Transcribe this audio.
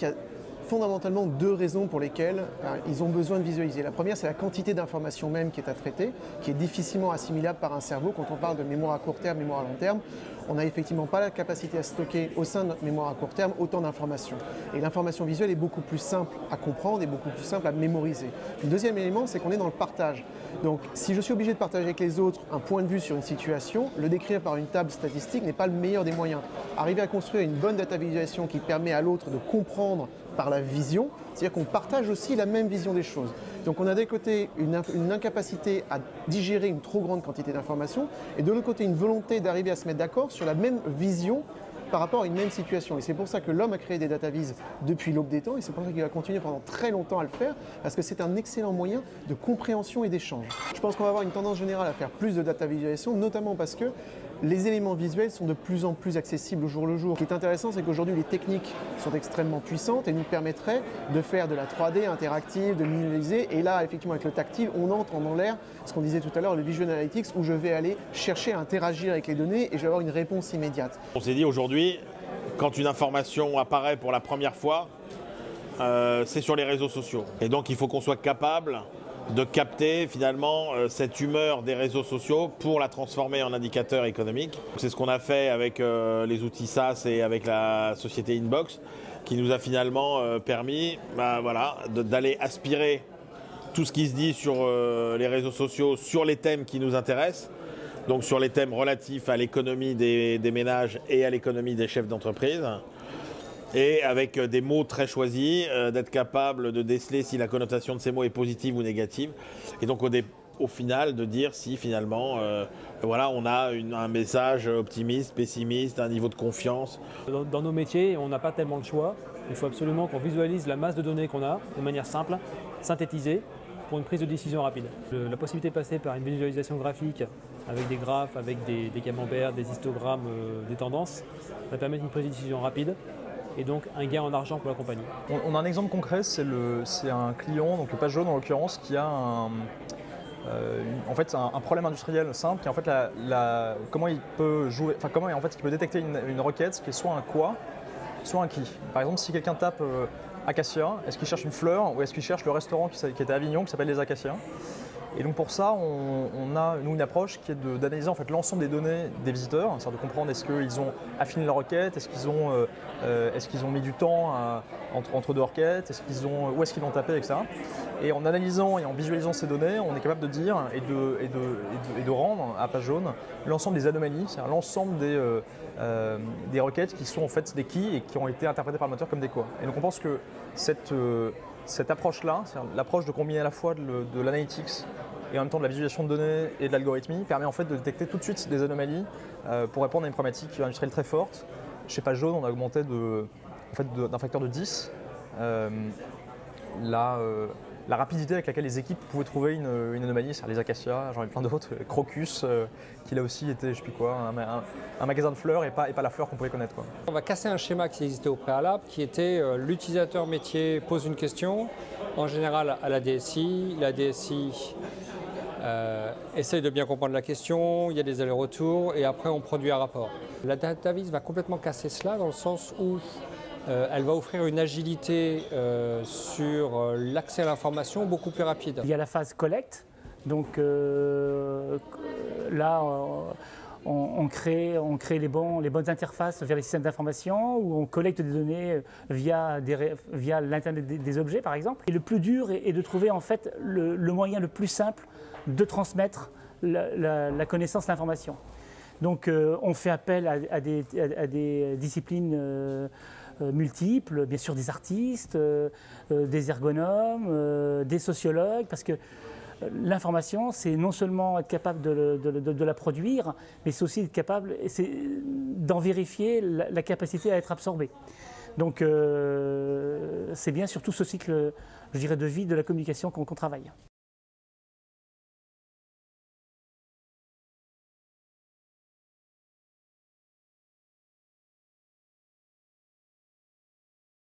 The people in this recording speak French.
Il y a fondamentalement deux raisons pour lesquelles ils ont besoin de visualiser. La première, c'est la quantité d'informations même qui est à traiter, qui est difficilement assimilable par un cerveau. Quand on parle de mémoire à court terme, mémoire à long terme, on n'a effectivement pas la capacité à stocker au sein de notre mémoire à court terme autant d'informations. Et l'information visuelle est beaucoup plus simple à comprendre et beaucoup plus simple à mémoriser. Puis le deuxième élément, c'est qu'on est dans le partage. Donc si je suis obligé de partager avec les autres un point de vue sur une situation, le décrire par une table statistique n'est pas le meilleur des moyens. Arriver à construire une bonne data visualisation qui permet à l'autre de comprendre par la vision, c'est-à-dire qu'on partage aussi la même vision des choses. Donc on a d'un côté une incapacité à digérer une trop grande quantité d'informations et de l'autre côté une volonté d'arriver à se mettre d'accord sur la même vision par rapport à une même situation. Et c'est pour ça que l'homme a créé des dataviz depuis l'aube des temps et c'est pour ça qu'il va continuer pendant très longtemps à le faire parce que c'est un excellent moyen de compréhension et d'échange. Je pense qu'on va avoir une tendance générale à faire plus de data visualisation, notamment parce que les éléments visuels sont de plus en plus accessibles au jour le jour. Ce qui est intéressant, c'est qu'aujourd'hui, les techniques sont extrêmement puissantes et nous permettraient de faire de la 3D interactive, de minimiser. Et là, effectivement, avec le tactile, on entre dans l'air, ce qu'on disait tout à l'heure, le Visual Analytics, où je vais aller chercher à interagir avec les données et je vais avoir une réponse immédiate. On s'est dit aujourd'hui, quand une information apparaît pour la première fois, c'est sur les réseaux sociaux. Et donc, il faut qu'on soit capable de capter finalement cette humeur des réseaux sociaux pour la transformer en indicateur économique. C'est ce qu'on a fait avec les outils SaaS et avec la société Inbox qui nous a finalement permis d'aller aspirer tout ce qui se dit sur les réseaux sociaux, sur les thèmes qui nous intéressent, donc sur les thèmes relatifs à l'économie des ménages et à l'économie des chefs d'entreprise. Et avec des mots très choisis, d'être capable de déceler si la connotation de ces mots est positive ou négative. Et donc au final, de dire si finalement on a un message optimiste, pessimiste, un niveau de confiance. Dans nos métiers, on n'a pas tellement le choix. Il faut absolument qu'on visualise la masse de données qu'on a de manière simple, synthétisée, pour une prise de décision rapide. La possibilité de passer par une visualisation graphique avec des graphes, avec des camemberts, des histogrammes, des tendances, va permettre une prise de décision rapide et donc un gain en argent pour la compagnie. On a un exemple concret, c'est un client, donc le Page Jaune en l'occurrence, qui a un problème industriel simple, qui est en fait comment il peut détecter une requête qui est soit un quoi, soit un qui. Par exemple, si quelqu'un tape Acacia, est-ce qu'il cherche une fleur ou est-ce qu'il cherche le restaurant qui était à Avignon qui s'appelle les Acacias? Et donc pour ça, on a nous une approche qui est d'analyser en fait l'ensemble des données des visiteurs, c'est-à-dire de comprendre est-ce qu'ils ont affiné leur requête, est-ce qu'ils ont mis du temps entre deux requêtes, où est-ce qu'ils l'ont tapé, etc. Et en analysant et en visualisant ces données, on est capable de dire et de rendre à Page Jaune l'ensemble des anomalies, c'est-à-dire l'ensemble des requêtes qui sont en fait des keys et qui ont été interprétées par le moteur comme des quoi. Et donc on pense que cette approche-là, l'approche de combiner à la fois de l'analytics et en même temps de la visualisation de données et de l'algorithmie, permet en fait de détecter tout de suite des anomalies pour répondre à une problématique industrielle très forte. Chez Page Jaune, on a augmenté d'un facteur de 10 la rapidité avec laquelle les équipes pouvaient trouver une anomalie, c'est-à-dire les Acacias, j'en ai plein d'autres, Crocus, qui là aussi était, je sais plus quoi, un magasin de fleurs et pas la fleur qu'on pouvait connaître, quoi. On va casser un schéma qui existait au préalable, qui était l'utilisateur métier pose une question, en général à la DSI, essaye de bien comprendre la question, il y a des allers-retours et après on produit un rapport. La dataviz va complètement casser cela dans le sens où elle va offrir une agilité sur l'accès à l'information beaucoup plus rapide. Il y a la phase collecte, donc là on crée les bonnes interfaces vers les systèmes d'information où on collecte des données via l'Internet des objets par exemple. Et le plus dur est de trouver en fait le moyen le plus simple de transmettre la connaissance, l'information. Donc on fait appel à des disciplines multiples, bien sûr des artistes, des ergonomes, des sociologues, parce que l'information, c'est non seulement être capable de la produire, mais c'est aussi être capable d'en vérifier la capacité à être absorbée. Donc c'est bien surtout ce cycle, je dirais, de vie de la communication qu'on travaille.